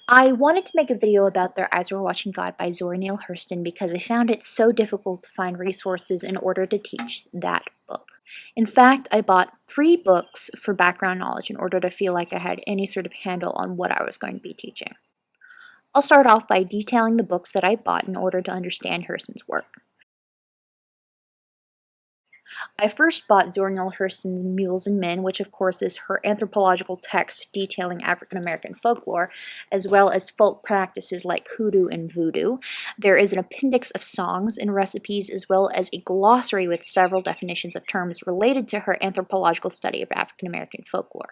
I wanted to make a video about Their Eyes Were Watching God by Zora Neale Hurston because I found it so difficult to find resources in order to teach that book. In fact, I bought 3 books for background knowledge in order to feel like I had any sort of handle on what I was going to be teaching. I'll start off by detailing the books that I bought in order to understand Hurston's work. I first bought Zora Neale Hurston's Mules and Men, which of course is her anthropological text detailing African American folklore, as well as folk practices like hoodoo and voodoo. There is an appendix of songs and recipes, as well as a glossary with several definitions of terms related to her anthropological study of African American folklore.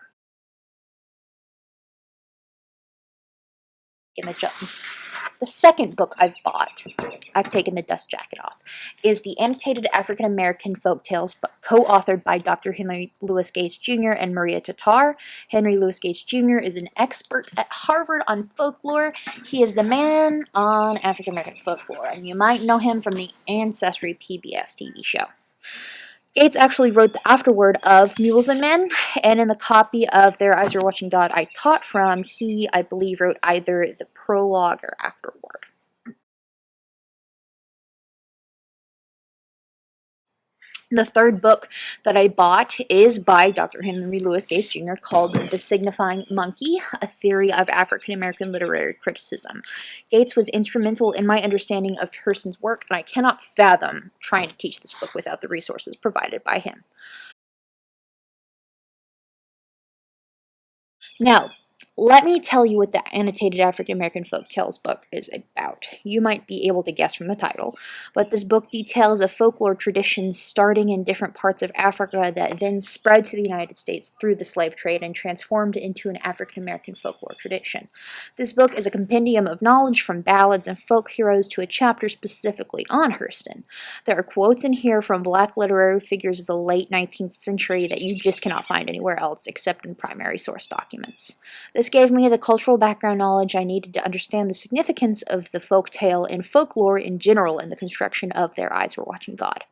The second book I've bought, I've taken the dust jacket off, is the Annotated African American Folktales, co-authored by Dr. Henry Louis Gates Jr. and Maria Tatar. Henry Louis Gates Jr. is an expert at Harvard on folklore. He is the man on African American folklore, and you might know him from the Ancestry PBS TV show. Gates actually wrote the afterword of Mules and Men, and in the copy of Their Eyes Were Watching God I taught from, he, I believe, wrote either the prologue or afterword. The third book that I bought is by Dr. Henry Louis Gates Jr. called The Signifying Monkey, A Theory of African American Literary Criticism. Gates was instrumental in my understanding of Hurston's work, and I cannot fathom trying to teach this book without the resources provided by him. Now, let me tell you what the Annotated African American Folktales book is about. You might be able to guess from the title, but this book details a folklore tradition starting in different parts of Africa that then spread to the United States through the slave trade and transformed into an African American folklore tradition. This book is a compendium of knowledge from ballads and folk heroes to a chapter specifically on Hurston. There are quotes in here from Black literary figures of the late 19th century that you just cannot find anywhere else except in primary source documents. This gave me the cultural background knowledge I needed to understand the significance of the folk tale and folklore in general in the construction of Their Eyes Were Watching God.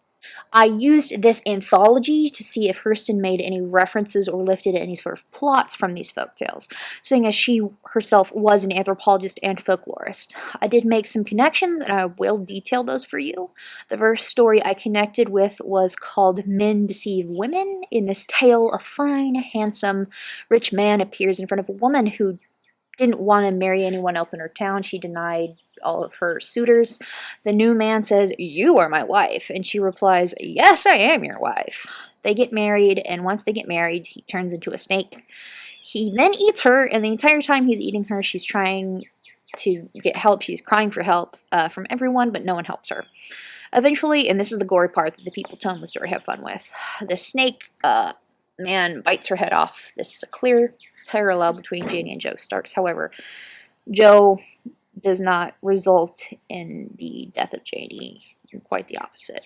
I used this anthology to see if Hurston made any references or lifted any sort of plots from these folktales, seeing as she herself was an anthropologist and folklorist. I did make some connections, and I will detail those for you. The first story I connected with was called Men Deceive Women. In this tale, a fine, handsome, rich man appears in front of a woman who didn't want to marry anyone else in her town. She denied all of her suitors. The new man says, "You are my wife," and she replies, "Yes, I am your wife." They get married, and once they get married, he turns into a snake. He then eats her, and the entire time he's eating her, she's trying to get help. She's crying for help from everyone, but no one helps her. Eventually, and this is the gory part that the people telling the story have fun with, the snake man bites her head off. This is a clear parallel between Janie and Joe starts. However, Joe does not result in the death of Janie. Quite the opposite,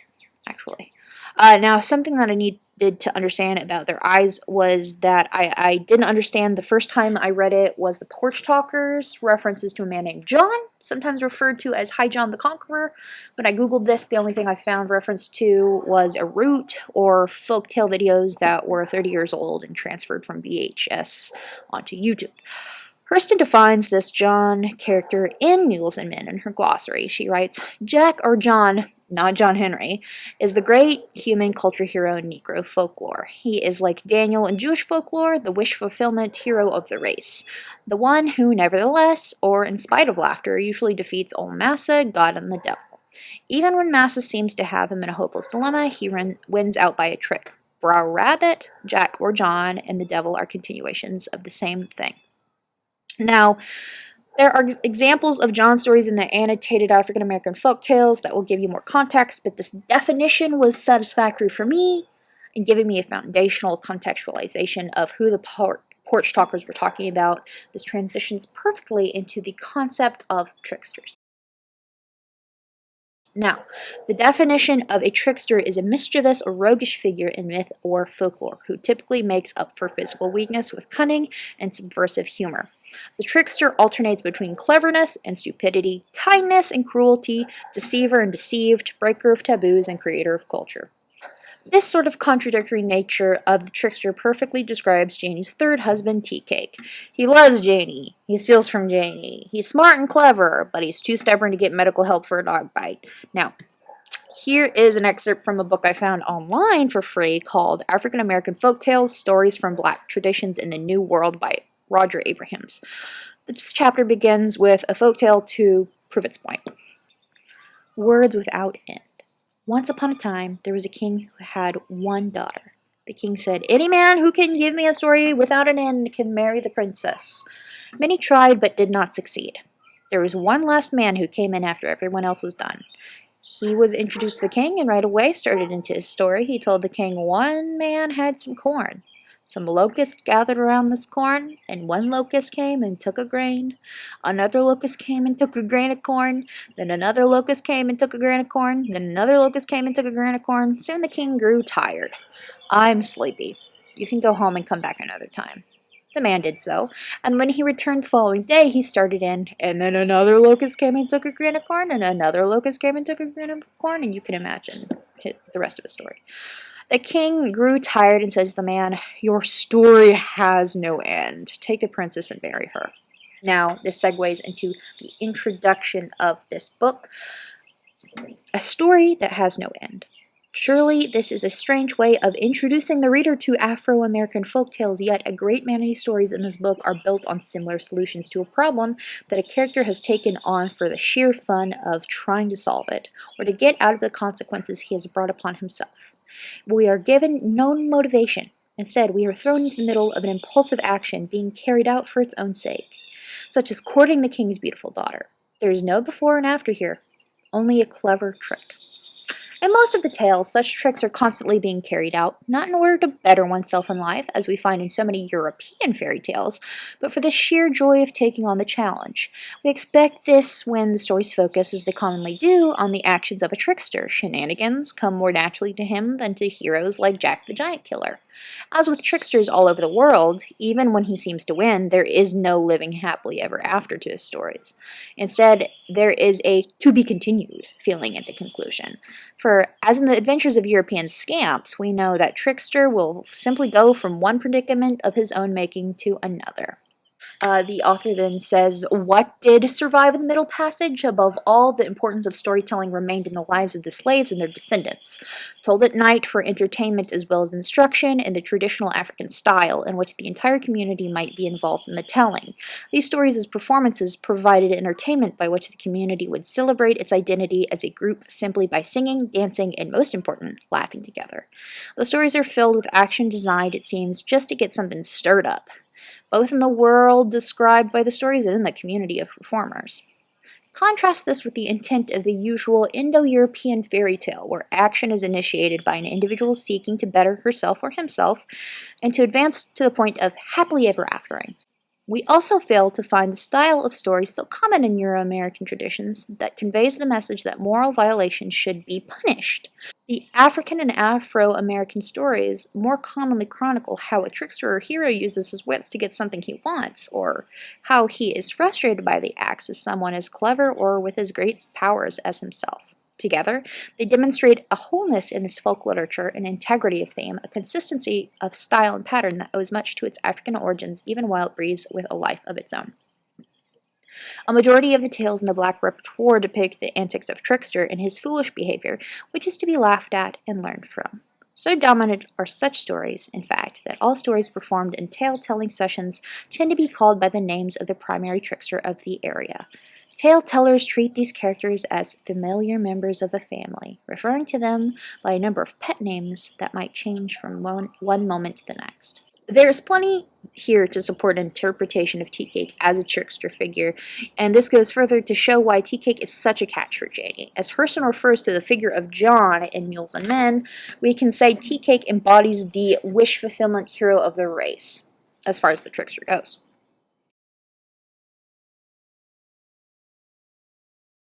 actually. Now, something that I needed to understand about Their Eyes was that I didn't understand the first time I read it was the Porch Talkers, references to a man named John, sometimes referred to as High John the Conqueror. When I googled this, the only thing I found reference to was a root or folktale videos that were 30 years old and transferred from VHS onto YouTube. Hurston defines this John character in Mules and Men in her glossary. She writes, "Jack, or John, not John Henry, is the great human culture hero in Negro folklore. He is like Daniel in Jewish folklore, the wish-fulfillment hero of the race. The one who, nevertheless, or in spite of laughter, usually defeats old Massa, God, and the devil. Even when Massa seems to have him in a hopeless dilemma, he wins out by a trick. Brow Rabbit, Jack, or John, and the devil are continuations of the same thing." Now, there are examples of John stories in the Annotated African American Folktales that will give you more context, but this definition was satisfactory for me in giving me a foundational contextualization of who the porch talkers were talking about. This transitions perfectly into the concept of tricksters. Now, the definition of a trickster is a mischievous or roguish figure in myth or folklore who typically makes up for physical weakness with cunning and subversive humor. The trickster alternates between cleverness and stupidity, kindness and cruelty, deceiver and deceived, breaker of taboos, and creator of culture. This sort of contradictory nature of the trickster perfectly describes Janie's third husband, Tea Cake. He loves Janie. He steals from Janie. He's smart and clever, but he's too stubborn to get medical help for a dog bite. Now, here is an excerpt from a book I found online for free called African American Folktales, Stories from Black Traditions in the New World by Roger Abrahams. This chapter begins with a folktale to prove its point. Words without end. Once upon a time, there was a king who had one daughter. The king said, "Any man who can give me a story without an end can marry the princess." Many tried but did not succeed. There was one last man who came in after everyone else was done. He was introduced to the king and right away started into his story. He told the king one man had some corn. Some locusts gathered around this corn, and one locust came and took a grain. Another locust came and took a grain of corn. Then another locust came and took a grain of corn. Then another locust came and took a grain of corn. Soon the king grew tired. "I'm sleepy. You can go home and come back another time." The man did so, and when he returned the following day, he started in, and then another locust came and took a grain of corn, and another locust came and took a grain of corn, and you can imagine the rest of his story. The king grew tired and says to the man, "Your story has no end. Take the princess and marry her." Now, this segues into the introduction of this book. A story that has no end. Surely this is a strange way of introducing the reader to Afro-American folktales, yet a great many stories in this book are built on similar solutions to a problem that a character has taken on for the sheer fun of trying to solve it, or to get out of the consequences he has brought upon himself. We are given no motivation. Instead, we are thrown into the middle of an impulsive action being carried out for its own sake, such as courting the king's beautiful daughter. There is no before and after here, only a clever trick. In most of the tales, such tricks are constantly being carried out, not in order to better oneself in life, as we find in so many European fairy tales, but for the sheer joy of taking on the challenge. We expect this when the stories focus, as they commonly do, on the actions of a trickster. Shenanigans come more naturally to him than to heroes like Jack the Giant Killer. As with tricksters all over the world, even when he seems to win, there is no living happily ever after to his stories. Instead, there is a to-be-continued feeling at the conclusion. For, as in the adventures of European scamps, we know that trickster will simply go from one predicament of his own making to another. The author then says, "What did survive in the Middle Passage? Above all, the importance of storytelling remained in the lives of the slaves and their descendants, told at night for entertainment as well as instruction in the traditional African style, in which the entire community might be involved in the telling. These stories as performances provided entertainment by which the community would celebrate its identity as a group simply by singing, dancing, and most important, laughing together. The stories are filled with action designed, it seems, just to get something stirred up, both in the world described by the stories and in the community of performers. Contrast this with the intent of the usual Indo-European fairy tale, where action is initiated by an individual seeking to better herself or himself, and to advance to the point of happily ever aftering. We also fail to find the style of story so common in Euro-American traditions that conveys the message that moral violations should be punished. The African and Afro-American stories more commonly chronicle how a trickster or hero uses his wits to get something he wants, or how he is frustrated by the acts of someone as clever or with as great powers as himself. Together, they demonstrate a wholeness in this folk literature, an integrity of theme, a consistency of style and pattern that owes much to its African origins, even while it breathes with a life of its own. A majority of the tales in the Black repertoire depict the antics of trickster and his foolish behavior, which is to be laughed at and learned from. So dominant are such stories, in fact, that all stories performed in tale-telling sessions tend to be called by the names of the primary trickster of the area. Tale-tellers treat these characters as familiar members of a family, referring to them by a number of pet names that might change from one moment to the next. There is plenty here to support an interpretation of Tea Cake as a trickster figure, and this goes further to show why Tea Cake is such a catch for Janie. As Herson refers to the figure of John in Mules and Men, we can say Tea Cake embodies the wish-fulfillment hero of the race, as far as the trickster goes.